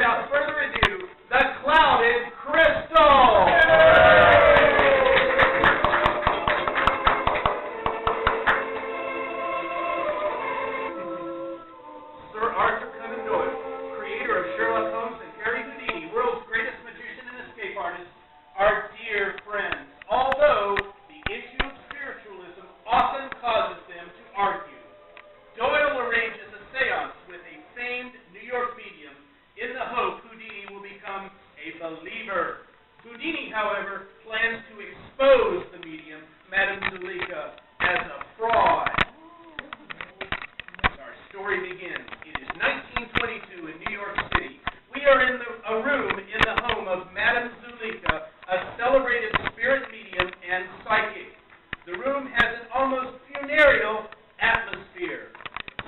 without further ado, the Clouded Crystal! Sir Arthur Conan Doyle, creator of Sherlock Holmes and Harry Houdini, world's greatest magician and escape artist, are dear friends, although the issue of spiritualism often causes them to argue. Doyle arranges a seance with a famed New York medium in the hope Houdini will become a believer. Houdini, however, plans to expose the medium, Madame Zuleika, as a fraud. Our story begins. It is 1922 in New York City. We are in a room in the home of Madame Zuleika, a celebrated spirit medium and psychic. The room has an almost funereal atmosphere.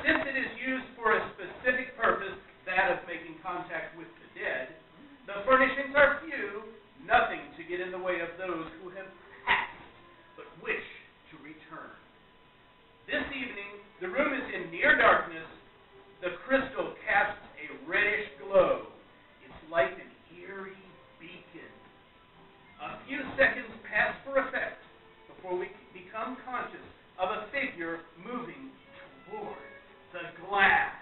Since it is used for a specific purpose, that of making contact with the dead, the furnishings are few, nothing to get in the way of those who have passed, but wish to return. This evening, the room is in near darkness. The crystal casts a reddish glow. It's like an eerie beacon. A few seconds pass for effect before we become conscious of a figure moving toward the glass.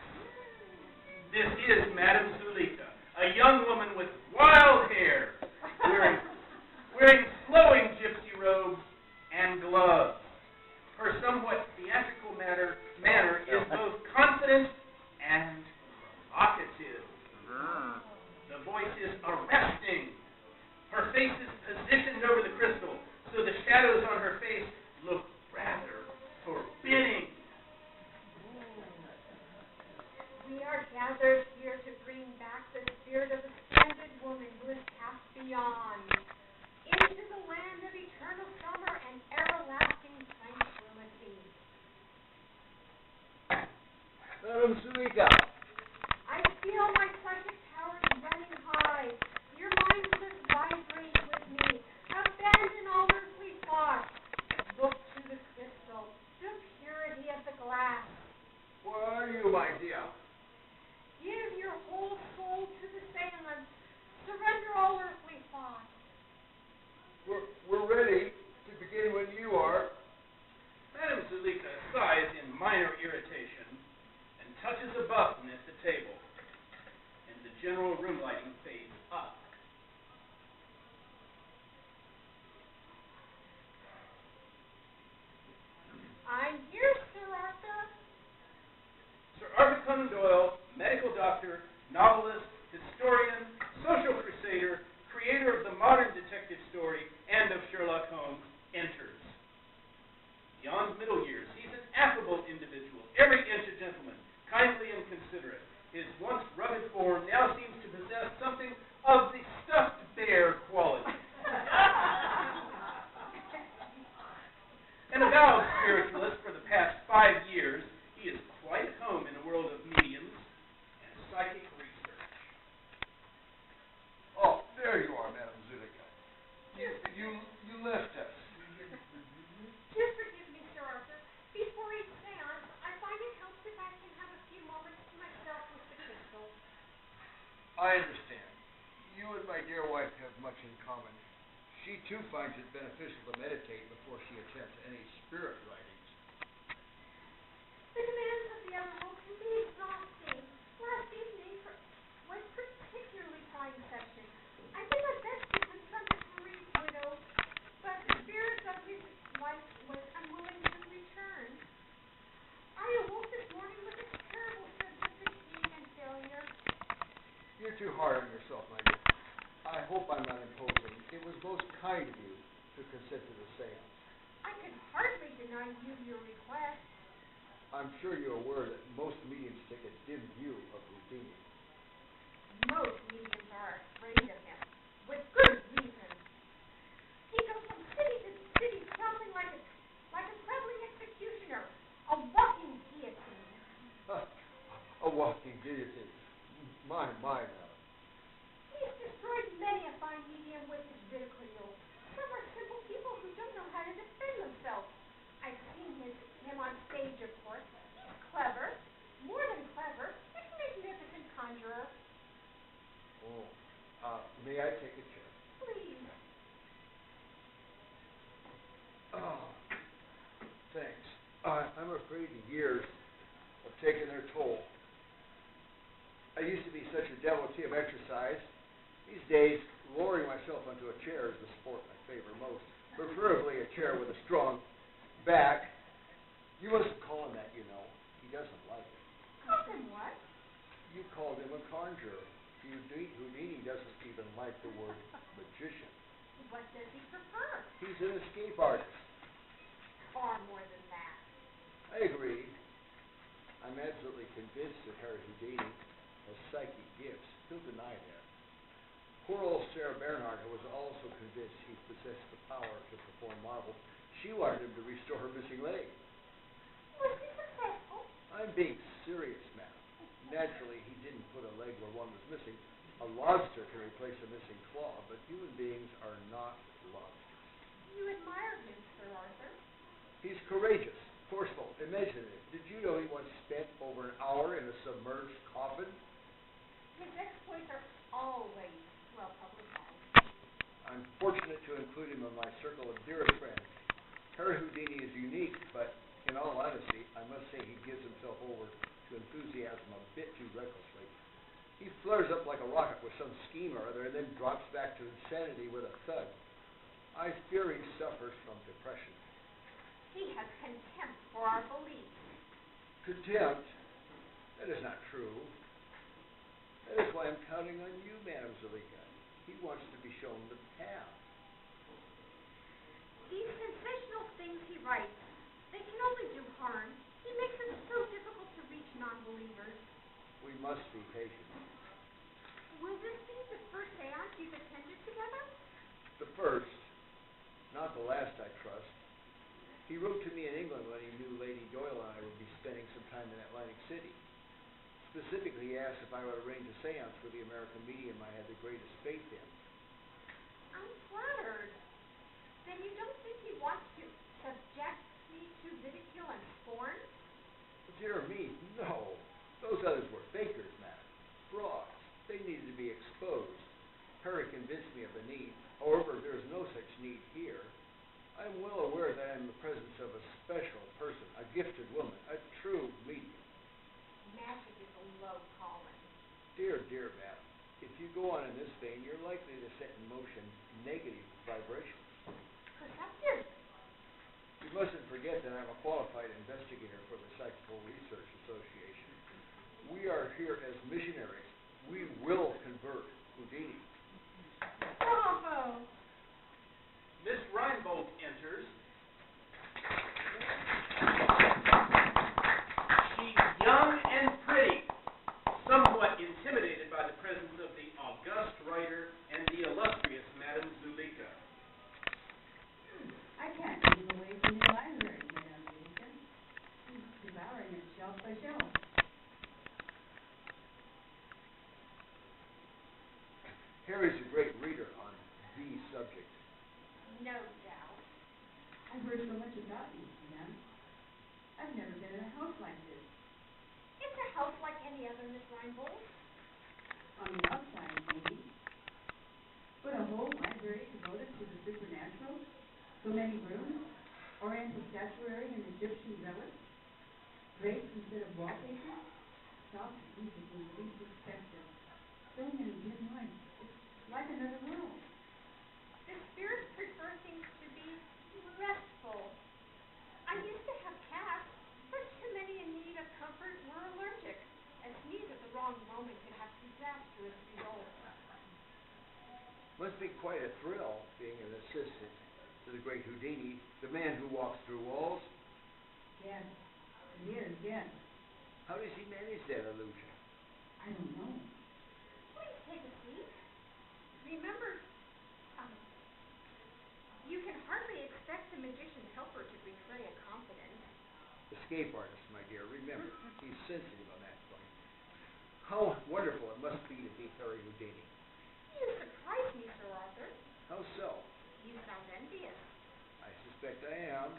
This is Madame Zuleika, a young woman with wild hair, wearing flowing gypsy robes and gloves. Her somewhat theatrical manner is both confident and provocative. The voice is arresting. Her face is positioned over the crystal, so the shadows on her face look rather forbidding. We are gathered here to bring back the spirit of a splendid woman who has passed beyond into the land of eternal summer and everlasting tranquility. Madame Zuleika. I feel my psychic powers running high. Your mind must vibrate with me. Abandon all earthly thoughts. Look to the crystal, the purity of the glass. Where are you, my dear? Give your whole soul to the seance. Surrender all earthly thoughts. We're ready to begin when you are. Madame Zuleika sighs in minor irritation and touches a button at the table, and the general room lighting fades up. I'm here, Sir Arthur. Sir Arthur Conan Doyle, medical doctor, novelist, historian, social crusader, creator of the modern detective story and of Sherlock Holmes, enters. Beyond middle years, he's an affable individual, every inch a gentleman, kindly and considerate. His once rugged form now seems to possess something of the stuffed bear quality. An avowed spiritualist for the past 5 years, he is quite at home in a world of mediums and psychic research. Oh, there you are, Madame Zuleika. You left us. Just forgive me, Sir Arthur. Before each seance, I find it helps if I can have a few moments to myself with the crystal. I understand. You and my dear wife have much in common. She, too, finds it beneficial to meditate before she attempts any spirit writings. The demands of the other world can be exhausting. Last evening was particularly trying session. I did my best to confront the bereaved widow, but the spirit of his wife was unwilling to return. I awoke this morning with a terrible sense of fatigue and failure. You're too hard on yourself, my dear. I hope I'm not imposing. It was most kind of you to consent to the seance. I could hardly deny you your request. I'm sure you're aware that most mediums take a dim view of Houdini. Most mediums are afraid of him, with good reason. He goes from city to city traveling like a traveling executioner, a walking guillotine. A walking guillotine. My, now. He's destroyed many a fine medium with his ridicule. Some are simple people who don't know how to defend themselves. I've seen him on stage, of course. He's clever, more than clever, a magnificent conjurer. Oh, may I take a chair? Please. Oh, thanks. I'm afraid the years have taken their toll. I used to be such a devotee of exercise. These days, lowering myself onto a chair is the sport I favor most. Preferably a chair with a strong back. You mustn't call him that, you know. He doesn't like it. Call him what? You called him a conjurer. Houdini doesn't even like the word magician. What does he prefer? He's an escape artist. Far more than that. I agree. I'm absolutely convinced that Harry Houdini has psychic gifts. He'll deny that. Poor old Sarah Bernhardt was also convinced he possessed the power to perform marvels. She wanted him to restore her missing leg. Was he successful? I'm being serious, madam. Naturally, he didn't put a leg where one was missing. A lobster can replace a missing claw, but human beings are not lobsters. You admire him, Sir Arthur. He's courageous, forceful, imaginative. Did you know he once spent over an hour in a submerged coffin? His exploits are always well publicized. I'm fortunate to include him in my circle of dearest friends. Harry Houdini is unique, but in all honesty, I must say he gives himself over to enthusiasm a bit too recklessly. He flares up like a rocket with some scheme or other and then drops back to insanity with a thud. I fear he suffers from depression. He has contempt for our beliefs. Contempt? That is not true. That is why I'm counting on you, Madame Zuleika. He wants to be shown the path. These sensational things he writes, they can only do harm. He makes it so difficult to reach non-believers. We must be patient. Will this be the first seance you've attended together? The first, not the last, I trust. He wrote to me in England when he knew Lady Doyle and I would be spending some time in Atlantic City. Specifically, he asked if I would arrange a seance with the American medium I had the greatest faith in. I'm flattered. Then you don't think he wants to subject me to ridicule and scorn? Dear me, no. Those others were fakers, madam. Frauds. They needed to be exposed. Harry convinced me of the need. However, there is no such need here. I am well aware that I am in the presence of a special person, a gifted woman, a true medium. Magic is a low calling. Dear, dear madam, if you go on in this vein, you're likely to set in motion negative vibrations. Perceptive. You mustn't forget that I'm a qualified investigator for the Psychical Research Association. We are here as missionaries. We will convert Houdini. Bravo! Miss Reinbold enters. She's young and pretty, somewhat intimidated by the presence of the august writer and the illustrious Madame Zuleika. I can't move away from your library, Madame Zuleika. She's devouring it shelf by shelf. Harry's a great reader on the subject. No doubt. I've heard so much about you, Madame. I've never been in a house like this. It's a house like any other, Miss Reinbold. On the outside, maybe. But a whole library devoted to the supernatural? So many rooms? Oriental statuary and Egyptian relics? Drapes instead of wallpaper? Soft music in the least expensive. So many dim lights. It's like another world. The spirits prefer things to be restful. I used to have cats, but too many in need of comfort were allergic, and sneeze at the wrong moment could have disastrous results. Must be quite a thrill being an assistant to the great Houdini, the man who walks through walls. Yes, it is, yes. How does he manage that illusion? I don't know. Please take a seat. Remember, you can hardly expect the magician's helper to betray a confidence. Escape artist, my dear. Remember, he's sensitive on that point. How wonderful it must be to be Harry Houdini. You surprise me, Sir Arthur. How so? You sound envious. I suspect I am.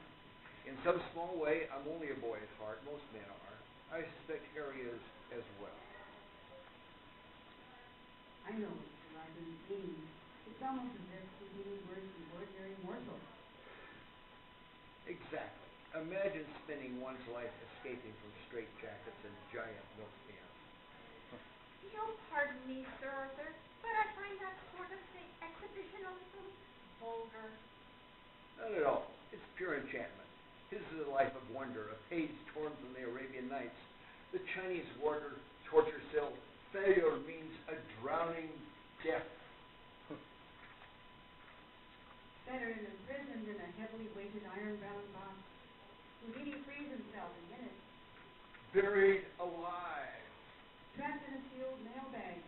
In some small way, I'm only a boy at heart. Most men are. I suspect Harry is as well. I I know what Sir Arthur's meaning. It's almost as if Houdini were an ordinary mortal. Exactly. Imagine spending one's life escaping from straitjackets and giant milk cans. You'll pardon me, Sir Arthur, but I find that sort of thing exhibitionism vulgar. Not at all. It's pure enchantment. His is a life of wonder, a page torn from the Arabian Nights. The Chinese warder, torture cell, failure means a drowning death. Better in a prison than a heavily weighted iron-bound box. Houdini frees himself in minutes. Buried alive. Trapped in a sealed mailbag.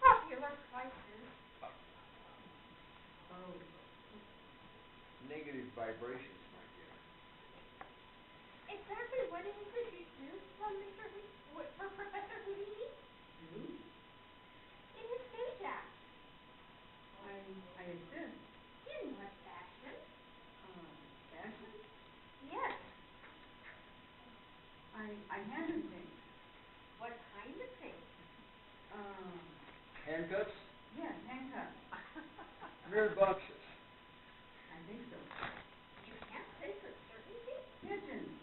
Popular prices. Oh, Negative vibrations, my dear. Exactly what is it you do for for Professor Houdini? you? In his stage act. I assist. In what fashion? Fashion? Yes. I hand him things. What kind of thing? Handcuffs? Yes, handcuffs. Mirror boxes. I think so. You can't say for certainty? Pigeons.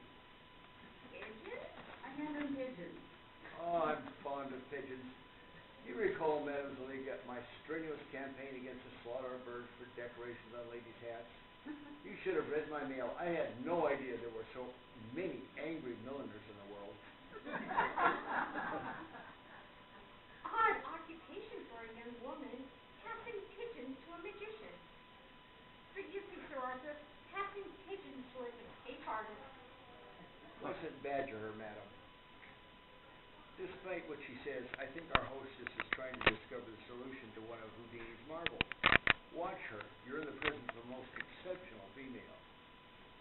Pigeons? I hand him pigeons. Oh, I'm fond of pigeons. You recall, Madame Zaliga, my strenuous campaign against the slaughter of birds for decorations on ladies' hats? You should have read my mail. I had no idea there were so many angry milliners in the world. Odd occupation for a young woman, passing pigeons to a magician. Forgive me, Sir Arthur, passing pigeons to an escape artist. Mustn't badger her, madam. Despite what she says, I think our hostess is trying to discover the solution to one of Houdini's marvels. Watch her. You're in the presence of a most exceptional female.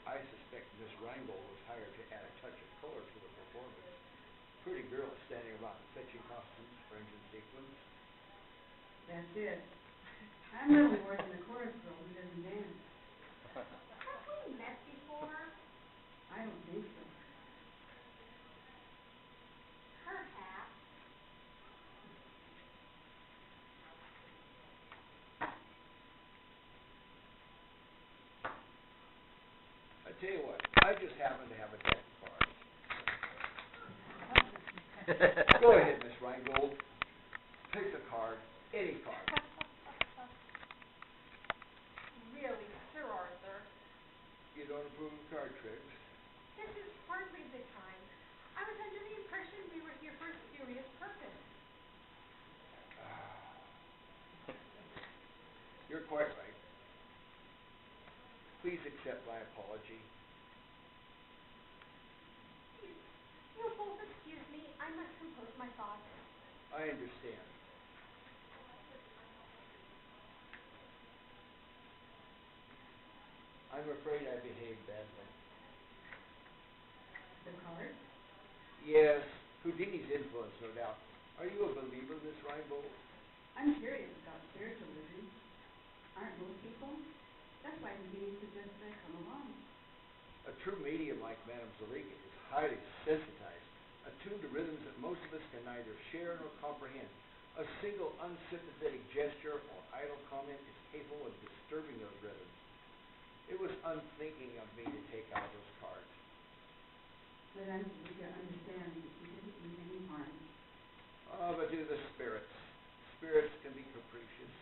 I suspect Miss Rheingold was hired to add a touch of color to the performance. Pretty girls standing around fetching costumes, fringe and sequins. That's it. I'm little more than a chorus girl who doesn't dance. Have we met before? I don't think so. Perhaps. I tell you what, I just happen to have a deck of cards. Go ahead, Miss Rheingold. Pick a card, any card. Really, Sir Arthur, You don't approve of card tricks? this is hardly the time. I was under the impression we were here for a serious purpose. You're quite right. Please accept my apology. You'll both excuse me. I must compose my thoughts. I understand. I'm afraid I behaved badly. The card? Yes, Houdini's influence, no doubt. Are you a believer, Miss Rheingold? I'm curious about spiritualism. Aren't most people? That's why Houdini suggests I come along. A true medium like Madame Zaliga is highly sensitized, attuned to rhythms that most of us can neither share nor comprehend. A single unsympathetic gesture or idle comment is capable of disturbing those rhythms. It was unthinking of me to take out those cards. Madame Zaliga understands that she didn't mean any harm. Oh, but do the spirits. Spirits can be capricious.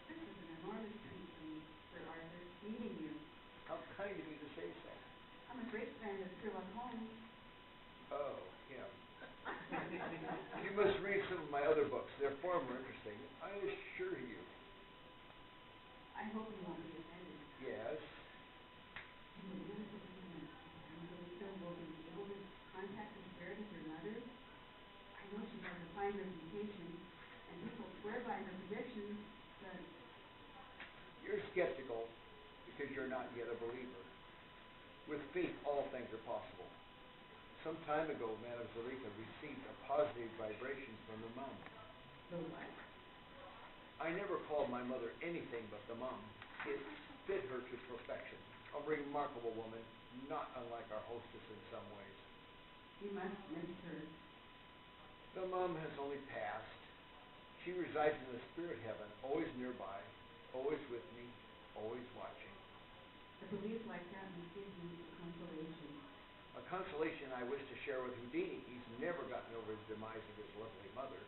This is an enormous treat for me, Sir Arthur, meeting you. How kind of you to say so. I'm a great fan of Sherlock Holmes. Oh, him. You must read some of my other books. They're far more interesting, I assure you. I hope you won't be offended. Yes. Do you really believe that Angelica will be able to contact the spirit of her mother? I know she has a fine reputation, and people swear by her predictions, but You're skeptical because you're not yet a believer. With faith, all things are possible. Some time ago, Madame Zaliga received a positive vibration from the mum. the what? I never called my mother anything but the mum. It fit her to perfection. A remarkable woman, not unlike our hostess in some ways. You must miss her. The mom has only passed. She resides in the spirit heaven, always nearby, always with me, always watching. A belief like that must give you consolation. A consolation I wish to share with Houdini. He's never gotten over the demise of his lovely mother.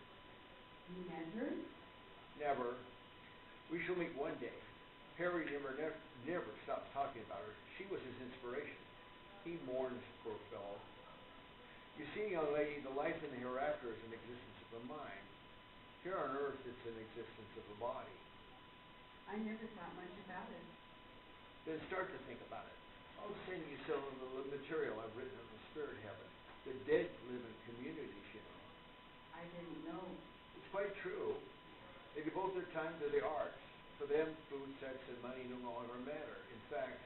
You met her? Never. We shall meet one day. Harry never stops talking about her. She was his inspiration. He mourns, poor fellow. You see, young lady, the life in the hereafter is an existence of the mind. Here on earth, it's an existence of the body. I never thought much about it. Then start to think about it. I'll send you some of the material I've written on the spirit heaven. The dead live in communities, you know. I didn't know. It's quite true. They devote their time to the arts. For them, food, sex, and money no longer matter. In fact,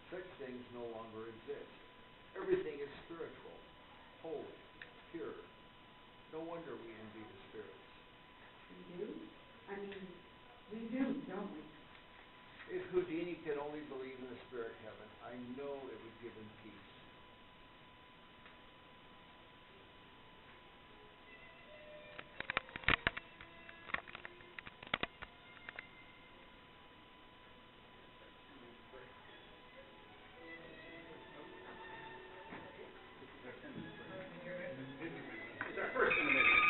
such things no longer exist. Everything is spiritual, holy, pure. No wonder we envy the spirits. We do? I mean, we do, don't we? If Houdini could only believe in the spirit heaven, I know it would give him peace. It's our first intermission.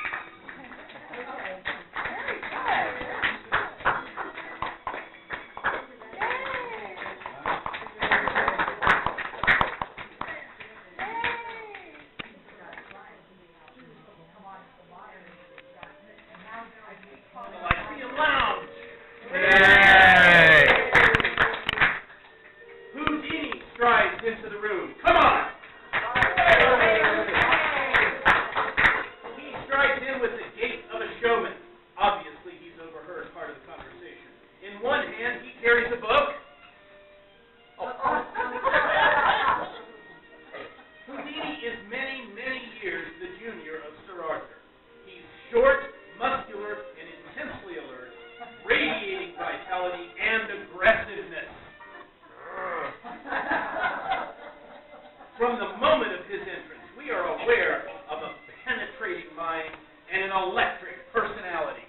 Houdini strides into the room. Come on! He strides in with the gait of a showman. Obviously, he's overheard part of the conversation. In one hand, he carries a book. Houdini is many, many years the junior of Sir Arthur. He's short, muscular, and intensely alert, radiating vitality and aggressiveness. From the moment of his entrance, we are aware of a penetrating mind and an electric personality.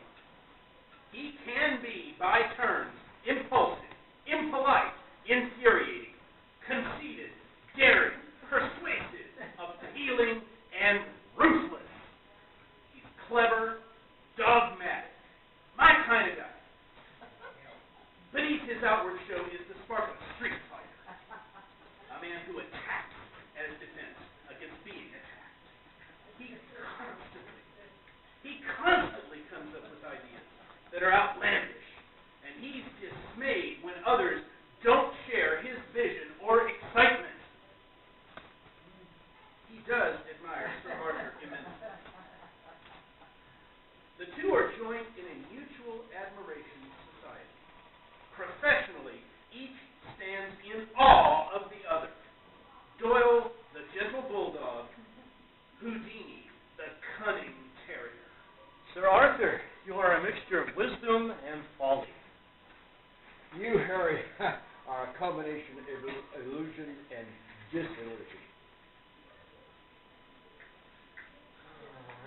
He can be, by turns, impulsive, impolite, infuriating, conceited, daring, persuasive, appealing, and ruthless. He's clever, dogmatic, my kind of guy. Beneath his outward show is the spark of a street fighter, a man who attacks as defense against being attacked. He constantly comes up with ideas that are outlandish, and he's dismayed when others don't share his vision or excitement. He does admire Sir Arthur immensely. The two are joined in a mutual admiration society. Professionally, each stands in awe of the other. Doyle, the gentle bulldog. Houdini, the cunning terrier. Sir Arthur, you are a mixture of wisdom and folly. You, Harry, are a combination of illusion and disillusion.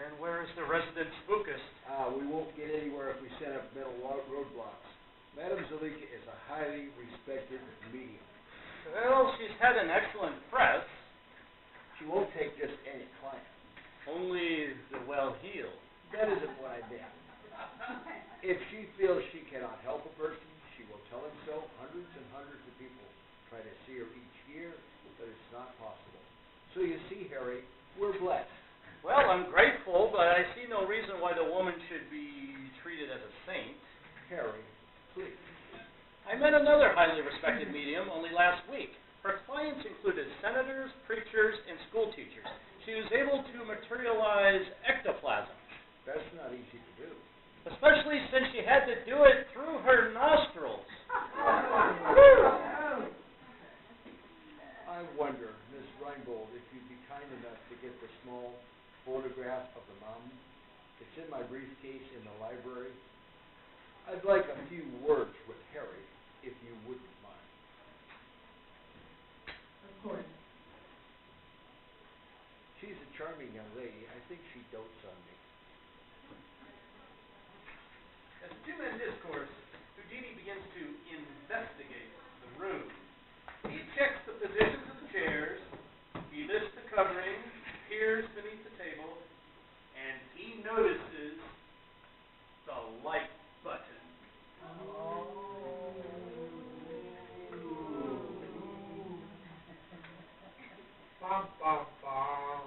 And where is the resident spookist? We won't get anywhere if we set up metal roadblocks. Madame Zalika is a highly respected medium. Well, she's had an excellent press. She won't take just any client. Only the well-heeled. That isn't what I meant. If she feels she cannot help a person, she will tell him so. Hundreds and hundreds of people try to see her each year, but it's not possible. So you see, Harry, we're blessed. Well, I'm grateful, but I see no reason why the woman should be treated as a saint. Harry, please. I met another highly respected medium only last week. Her clients included senators, preachers, and school teachers. She was able to materialize ectoplasm. That's not easy to do. Especially since she had to do it through her nostrils. I wonder, Miss Reinbold, if you'd be kind enough to get the small photograph of the mom. It's in my briefcase in the library. I'd like a few words with Harry, if you wouldn't mind. Of course. She's a charming young lady. I think she dotes on me. notices the like button. Bum, bum, bum.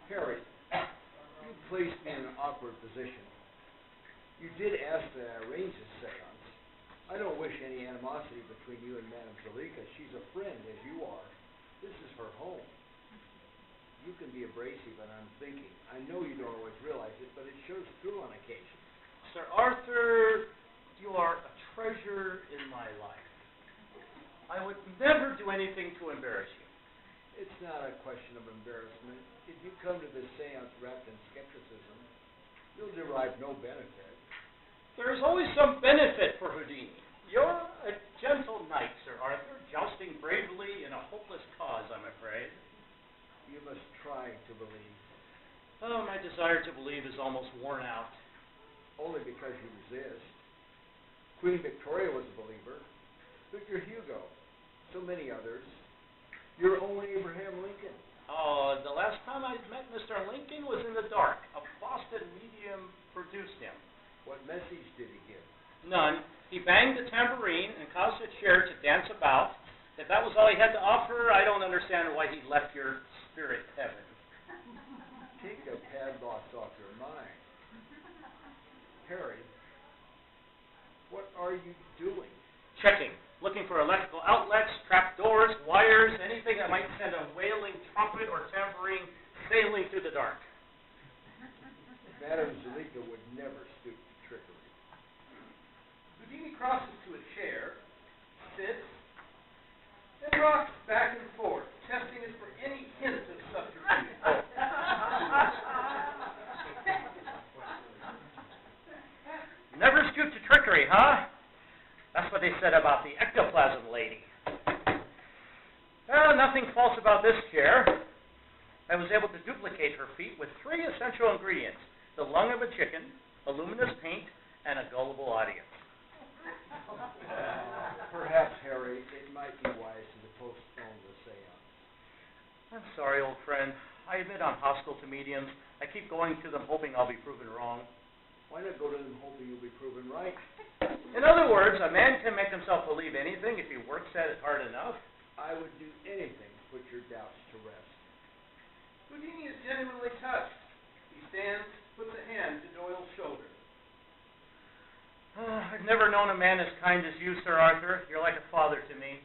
Harry, you placed me in an awkward position. You did ask that I arrange this seance. I don't wish any animosity between you and Madame Zalika. She's a friend, as you are. This is her home. You can be abrasive and unthinking. I know you don't always realize it, but it shows through on occasion. Sir Arthur, you are a treasure in my life. I would never do anything to embarrass you. It's not a question of embarrassment. If you come to this seance wrapped in skepticism, you'll derive no benefit. There is always some benefit for Houdini. You're a gentle knight, Sir Arthur, jousting bravely in a hopeless cause, I'm afraid. You must try to believe. Oh, my desire to believe is almost worn out. Only because you resist. Queen Victoria was a believer. Victor Hugo. So many others. Your own Abraham Lincoln. Oh, the last time I met Mr. Lincoln was in the dark. A Boston medium produced him. What message did he give? None. He banged the tambourine and caused a chair to dance about. If that was all he had to offer, I don't understand why he left your spirit heaven. Take the padlocks off your mind. Harry, what are you doing? Checking. Looking for electrical outlets, trapdoors, wires, anything that might send a wailing trumpet or tambourine sailing through the dark. Madame Zalika would never stoop to trickery. Houdini crosses to a chair, sits, and rocks back and forth, testing it for any hint of subterfuge. Never stoop to trickery, huh? That's what they said about the ectoplasm lady. Well, nothing false about this chair. I was able to duplicate her feat with 3 essential ingredients: the lung of a chicken, a luminous paint, and a gullible audience. Perhaps, Harry, it might be wise to postpone the seance. I'm sorry, old friend. I admit I'm hostile to mediums. I keep going to them hoping I'll be proven wrong. Why not go to them hoping you'll be proven right? In other words, a man can make himself believe anything if he works at it hard enough. I would do anything to put your doubts to rest. Houdini is genuinely touched. He stands, puts a hand to Doyle's shoulder. I've never known a man as kind as you, Sir Arthur. You're like a father to me.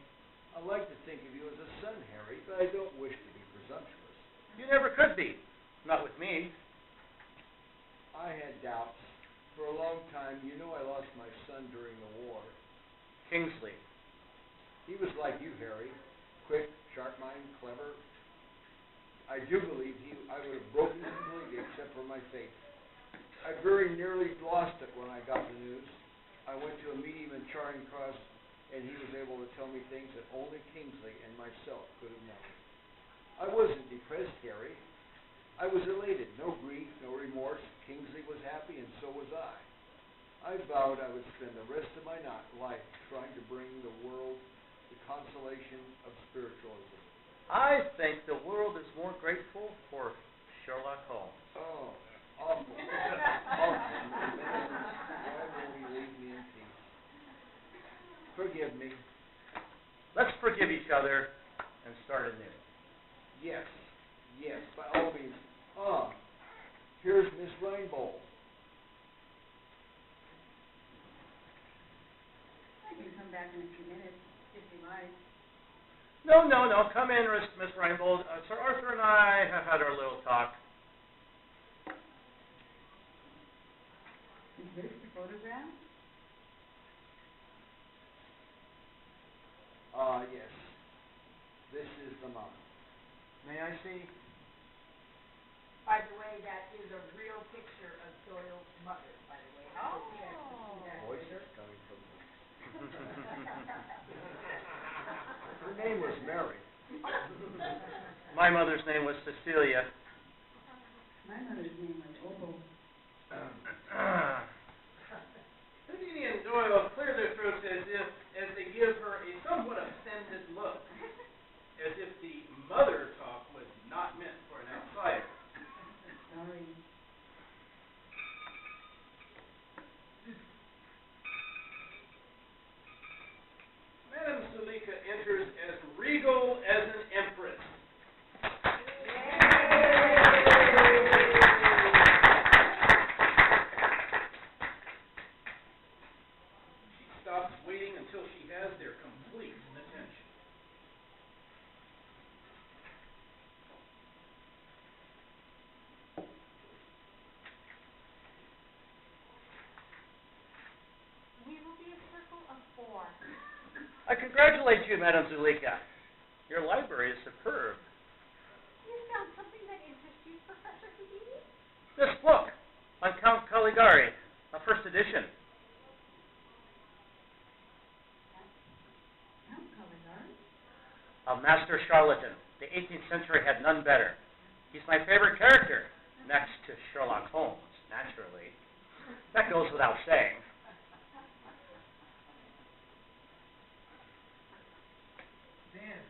I like to think of you as a son, Harry, but I don't wish to be presumptuous. You never could be. Not with me. I had doubts. For a long time, you know I lost my son during the war. Kingsley. He was like you, Harry. Quick, sharp mind, clever. I do believe I would have broken completely except for my faith. I very nearly lost it when I got the news. I went to a medium in Charing Cross, and he was able to tell me things that only Kingsley and myself could have known. I wasn't depressed, Harry. I was elated. No grief, no remorse. Kingsley was happy, and so was I. I vowed I would spend the rest of my life trying to bring the world the consolation of spiritualism. I think the world is more grateful for Sherlock Holmes. Oh, awful. Awful. Why won't he leave me in peace? Forgive me. Let's forgive each other and start anew. Yes, yes, by all means. Here's Miss Rainbow. I can come back in a few minutes, if you like. No. Come in, Miss Rainbow. Sir Arthur and I have had our little talk. Is this the photograph? Yes. This is the mom. May I see? By the way, that is a real picture of Doyle's mother, by the way. Oh. Yes, you see that Voice picture? is coming from her. Her name was Mary. My mother's name was Cecilia. My mother's name was Opal. Houdini and Doyle clear their throats as they give her a somewhat offended look, as if the mother talk was not meant for an outsider. Sorry. I congratulate you, Madame Zuleika. Your library is superb. You found something that interests you, Professor Houdini? This book on Count Caligari, a first edition. Count Caligari? A master charlatan. The 18th century had none better. He's my favorite character, next to Sherlock Holmes, naturally. That goes without saying. Dan.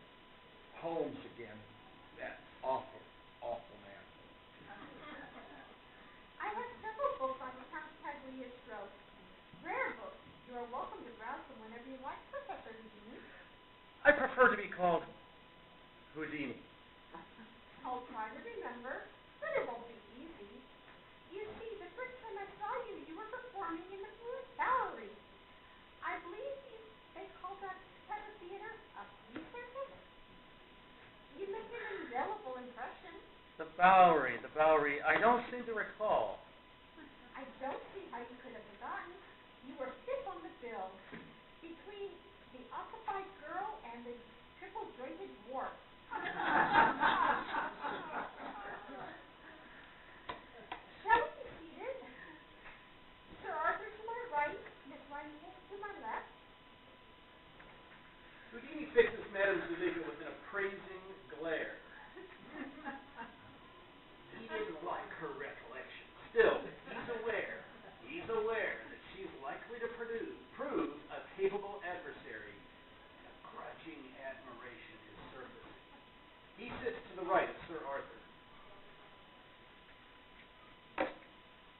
Holmes again. That awful, awful man. I have several books on Count Cagliostro. Rare books. You are welcome to browse them whenever you like, Professor Houdini. I prefer to be called Houdini. I'll try to remember, but it won't be easy. You see, the first time I saw you, you were performing in the Blue Bowery. I believe they call that type of theater a flea circus. You make an indelible impression. The Bowery. I don't seem to recall. I don't see how you could have forgotten. You were fifth on the bill, between the occupied girl and the triple-jointed dwarf. Shall we be seated? Sir Arthur to my right, Miss Reinhold to my left. Houdini fixes Madame Zuleika with an appraising glare. He didn't like her recollection. Still, he's aware that she's likely to prove a capable adversary, and a grudging admiration is surfacing. He sits to the right of Sir Arthur.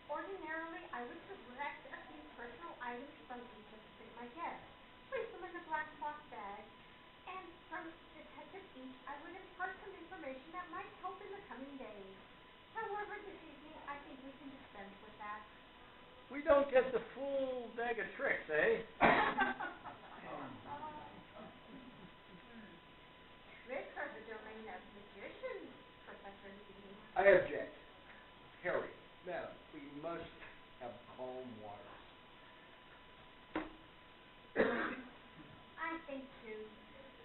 Ordinarily, I would select a few personal items from each of my guests, place them in the black cloth bag, and from Detective each, I would impart some information that might help in the coming days. However, this evening, I think we can dispense with that. We don't get the full bag of tricks, eh? Tricks are the domain of magicians, Professor Houdini. I object. Harry, madam, we must have calm waters. I think, too,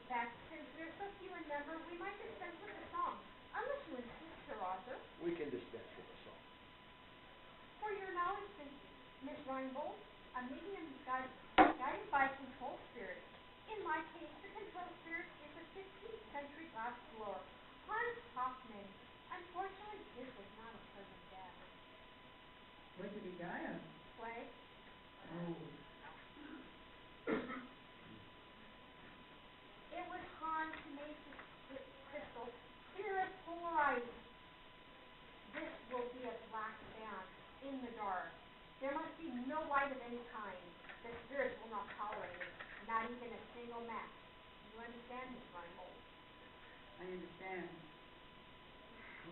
that since we're so few in number, we might dispense with the song. Unless you insist, Sir Arthur. We can dispense with the song. For your knowledge, Miss Reinhold, a medium guided by control spirit. In my case, the control spirit is a 15th century glass blower, Hans Hoffman. Unfortunately, his was not a pleasant death. What did he die of? Plague. Oh. It was Hans who made this crystal clear as polar ice. This will be a black band in the dark. There must be no light of any kind. The spirits will not tolerate it, not even a single match. You understand, Miss Reinhold? I understand.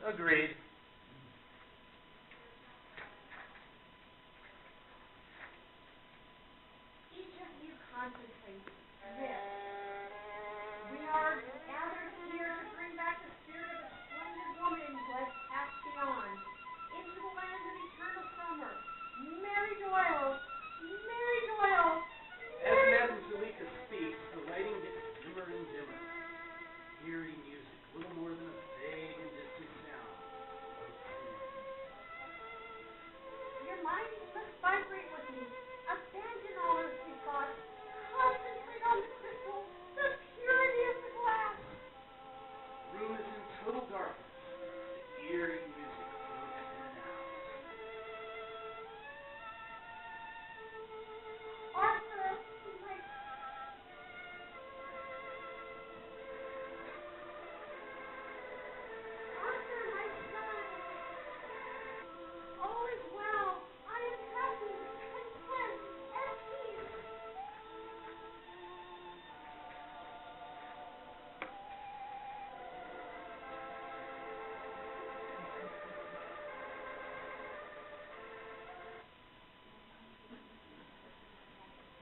Agreed. Each of you contemplate this. We are gathered here to bring back the spirit of a splendid woman who has passed beyond into the land of eternal summer. Mary Doyle! Mary Doyle! As Madame Zuleika speaks, the lighting gets dimmer and dimmer. Eerie music, little more than a vague and distant sound. Your minds must vibrate with me. Abandon all earthly thoughts. Concentrate on the crystal, the purity of the glass. The room is in total darkness. The eerie music floats in and out. Arthur, my Arthur, my son. All is well. I am happy, content, at peace.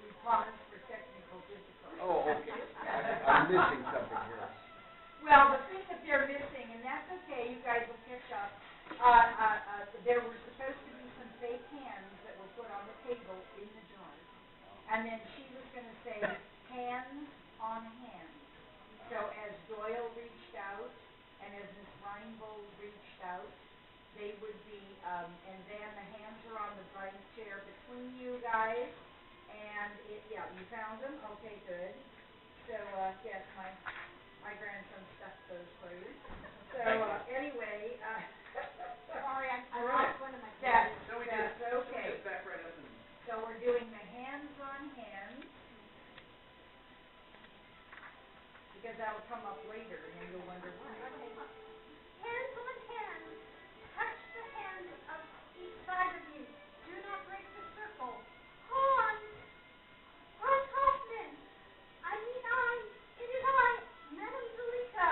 We promised for technical difficulties. Oh, okay. I'm missing something here. Well, the thing that they're missing, and that's okay, you guys will catch up. There were supposed to be some fake hands that were put on the table in the jar. And then she was going to say hands And then the hands are on the bride's chair between you guys. And yeah, you found them? Okay, good. So, yes, my grandson stuck those for you. So, anyway, Sorry, I Alright. lost one of my that's, glasses. So we that's just okay. back right up and So we're doing the hands on hands. Because that'll come up later and then you'll wonder why. Hands on hands. Touch the hands of each side of you. Do not break the circle. Hans Hoffman. It is I, Madame Zulika.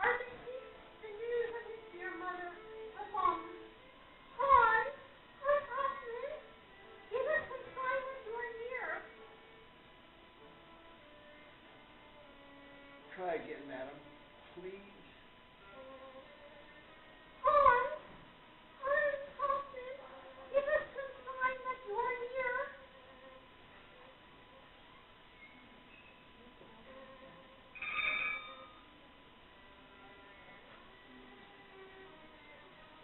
I received the news of his dear mother, her mom. Hans Hoffman, give us some sign that you are near. Try again, madam, please. Hans Hoffman, give us some sign that you are near.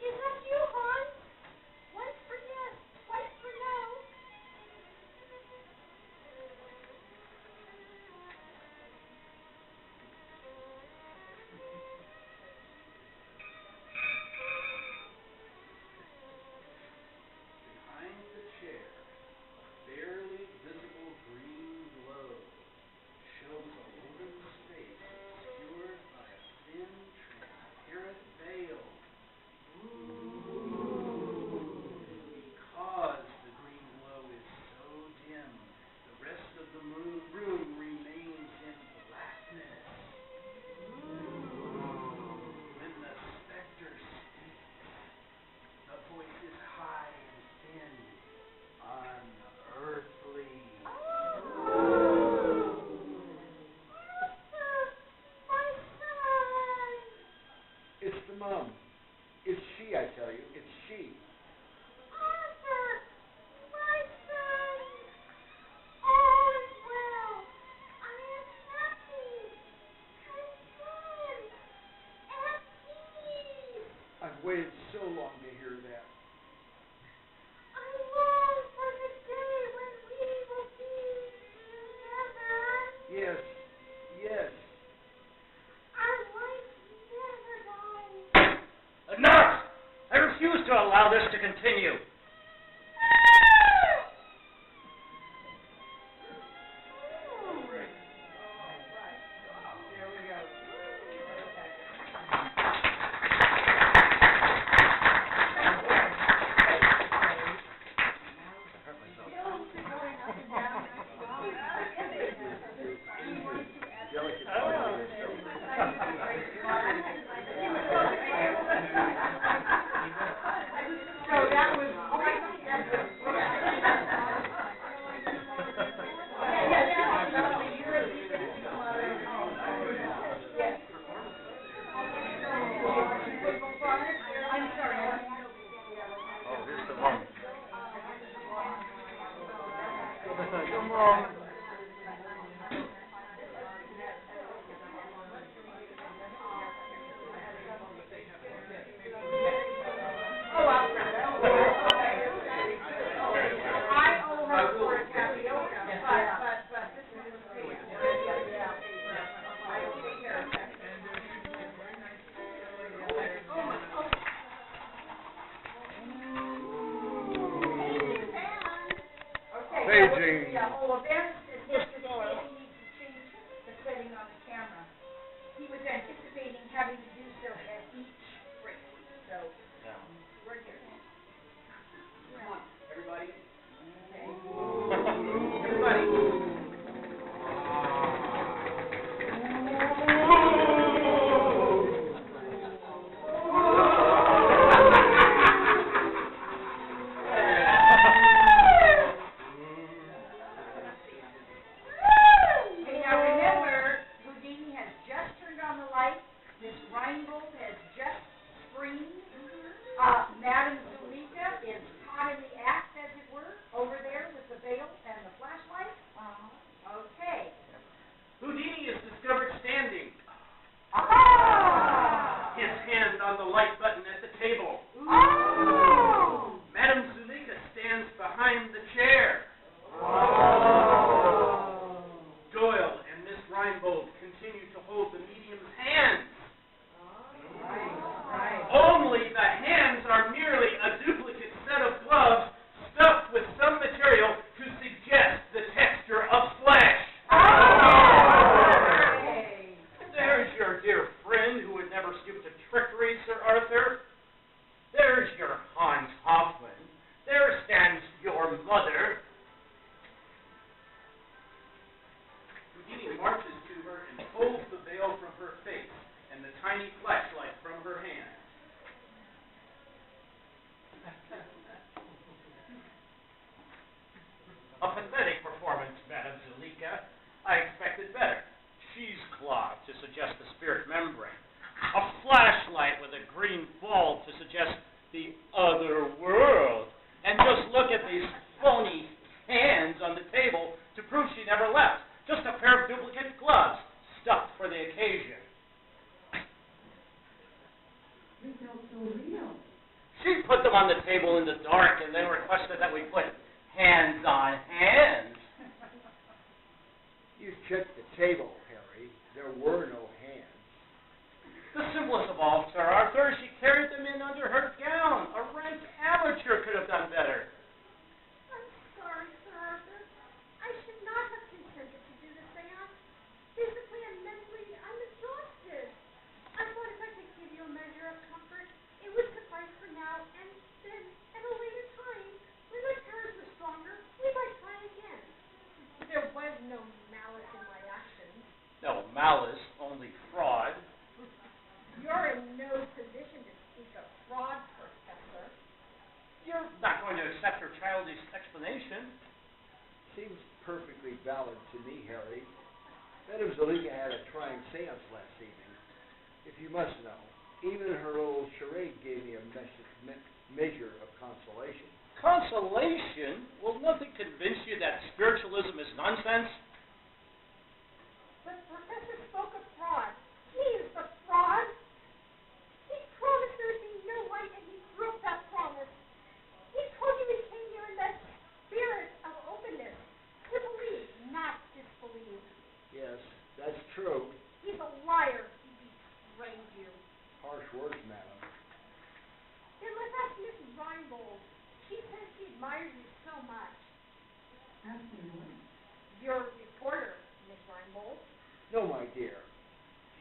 Is that you, Hans? Once for yes, twice for no. behind the chair, a barely visible green glow shows a woman's face obscured by a thin, transparent veil. Because the green glow is so dim, the rest of the room remains in blackness. When the specter speaks, the voice is high and thin, unearthly. My son! It's the mom. It's she, I tell you. It's she. Arthur! My son! All is well. I am happy, content, at peace. I've waited so long to hear that. I long for the day when we will be together. Yes, yes. Our life never dies. Enough! I refuse to allow this to continue. Delicate. So that was great. I'm sorry. Oh, here's the mom. Come on. I owe her for a tapioca, but this one was paid for. Yeah. I will take care of that. Okay. Paging. Yeah, events is just the setting needs to change the setting on the camera. He was anticipating having to do so at each break, so we're here. Come on, Everybody, okay. everybody. Okay, now remember, Houdini has just turned on the light. Miss Reingold has just screamed. Madame Zulika is caught in the act, as it were, over there with the veil and the flashlight. Okay. Houdini is discovered standing, Ah! his hand on the light button at the table. Ah! your mother. Houdini marches to her and pulls the veil from her face and the tiny flashlight from her hand. A pathetic performance, Madame Zulika. I expected better. Cheesecloth to suggest the spirit membrane. A flashlight with a green bulb to suggest the other world. And just look at these phony hands on the table to prove she never left. Just a pair of duplicate gloves, stuffed for the occasion. You felt so real. She put them on the table in the dark and then requested that we put hands on hands. You checked the table, Harry. There were no hands. The simplest of all, Sir Arthur, she carried them in under her gown. A rank amateur could have done better. I'm sorry, Sir Arthur. I should not have consented to do the seance. Physically and mentally, I'm exhausted. I thought if I could give you a measure of comfort, it would suffice for now, and then, at a later time, when my powers were stronger, we might try again. There was no malice in my actions. No malice, only fraud. You're in no position to speak of fraud, Professor. You're not going to accept her childish explanation. Seems perfectly valid to me, Harry. Madame Zulika had a trying seance last evening. If you must know, even her little charade gave me a measure of consolation. Consolation? Will nothing convince you that spiritualism is nonsense? The Professor spoke of fraud. He is the fraud. He promised there would be no light, and he broke that promise. He told you he came here in that spirit of openness, to believe, not disbelieve. Yes, that's true. He's a liar. He betrayed you. Harsh words, madam. Then let's ask Miss Reinbold. She says she admires you so much. Absolutely. You're a reporter, Miss Reinbold. No, my dear.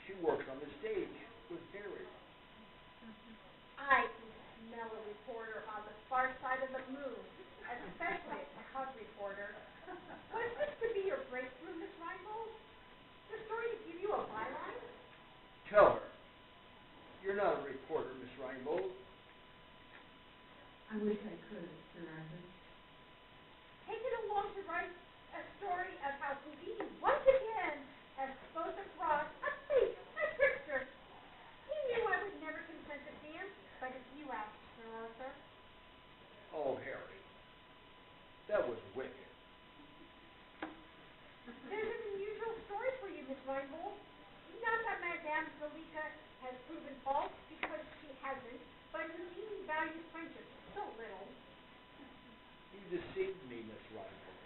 She works on the stage with Harry. I can smell a reporter on the far side of the moon, especially a cub reporter. Was this to be your breakthrough, Miss Reinbold? The story to give you a byline? Tell her. You're not a reporter, Miss Reinbold. I wish I could, Sir Arthur. Take it along to write a story of how Houdini once again has exposed a fraud, a thief, a trickster. He knew I would never consent to dance, but if you asked, Sir Arthur. Oh, Harry. That was wicked. There's an unusual story for you, Miss Reinbold. Not that Madame Zulika has proven false, because she hasn't, but Houdini values friendship so little. You deceived me, Miss Reinbold.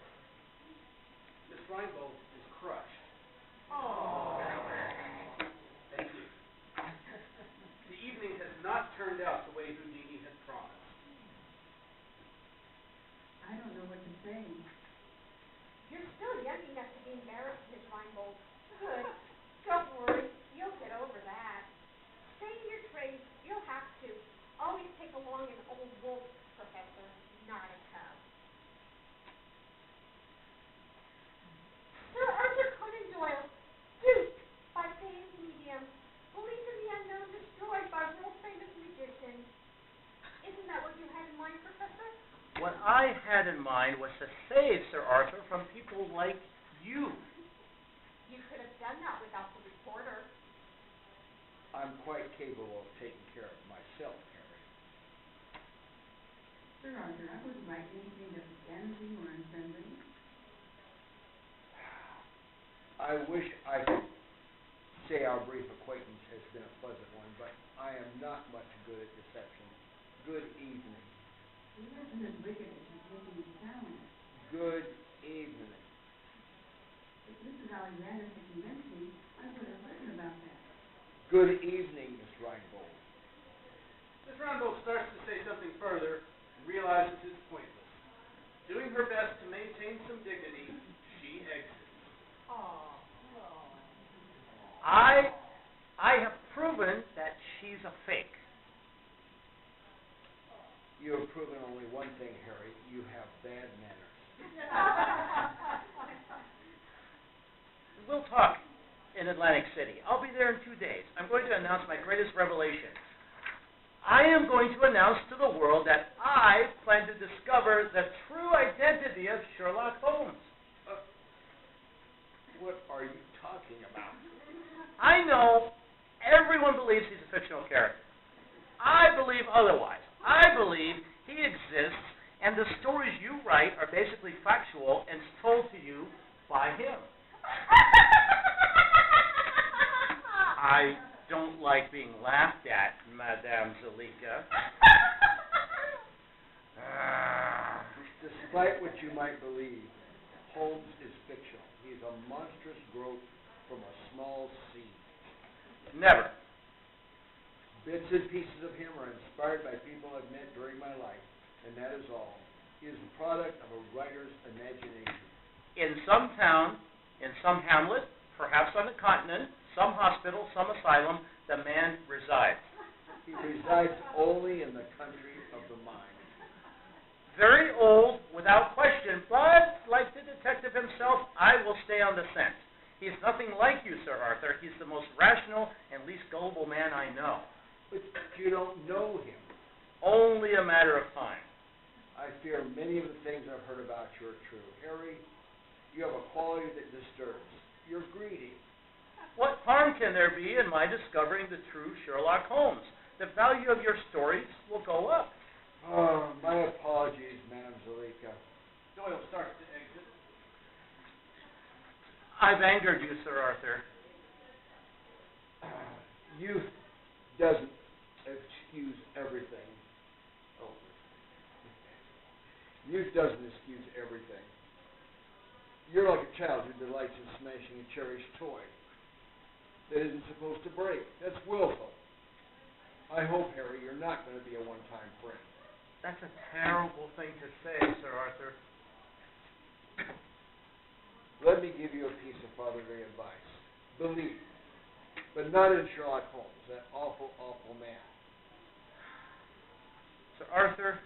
Miss Reinbold is crushed. Oh. Thank you. The evening has not turned out the way Houdini had promised. I don't know what to say. You're still young enough to be embarrassed, Miss Reinbold. Good. Don't worry. You'll get over that. Stay in your trade. You'll have to. Always take along an old wolf, Professor, not a cub. Sir Arthur Conan Doyle, duped by fame medium, believed in the unknown, destroyed by world-famous magician. Isn't that what you had in mind, Professor? What I had in mind was to save Sir Arthur from people like you. You could have done that without the reporter. I'm quite capable of taking care of myself, Harry. Sir Arthur, I wouldn't write anything that was damaging or unfriendly. I wish I could say our brief acquaintance has been a pleasant one, but I am not much good at deception. Good evening. He wasn't as wicked as he's making it sound. Good evening. If Mrs. Alexander could convince me, I would have written about that. Good evening, Miss Reinbold. Miss Reinbold starts to say something further and realizes it's pointless. Doing her best to maintain some dignity, she exits. Oh. I have proven that she's a fake. You Atlantic City. I'll be there in 2 days. I'm going to announce my greatest revelation. I am going to announce to the world that I plan to discover the true identity of Sherlock Holmes. What are you talking about? I know everyone believes he's a fictional character. I believe otherwise. I believe he exists, and the stories you write are basically factual and told to you by him. I don't like being laughed at, Madame Zalika. Despite what you might believe, Holmes is fictional. He's a monstrous growth from a small seed. Never. Bits and pieces of him are inspired by people I've met during my life, and that is all. He is the product of a writer's imagination. In some town, in some hamlet, perhaps on the continent, some hospital, some asylum, the man resides. He resides only in the country of the mind. Very old, without question, but like the detective himself, I will stay on the scent. He's nothing like you, Sir Arthur. He's the most rational and least gullible man I know. But you don't know him. Only a matter of time. I fear many of the things I've heard about you are true. Harry, you have a quality that disturbs. You're greedy. What harm can there be in my discovering the true Sherlock Holmes? The value of your stories will go up. Oh, my apologies, Madame Zalika. Doyle starts to exit. I've angered you, Sir Arthur. Youth doesn't excuse everything. Oh. Youth doesn't excuse everything. You're like a child who delights in smashing a cherished toy that isn't supposed to break. That's willful. I hope, Harry, you're not going to be a one-time friend. That's a terrible thing to say, Sir Arthur. Let me give you a piece of fatherly advice. Believe, but not in Sherlock Holmes, that awful, awful man. Sir Arthur,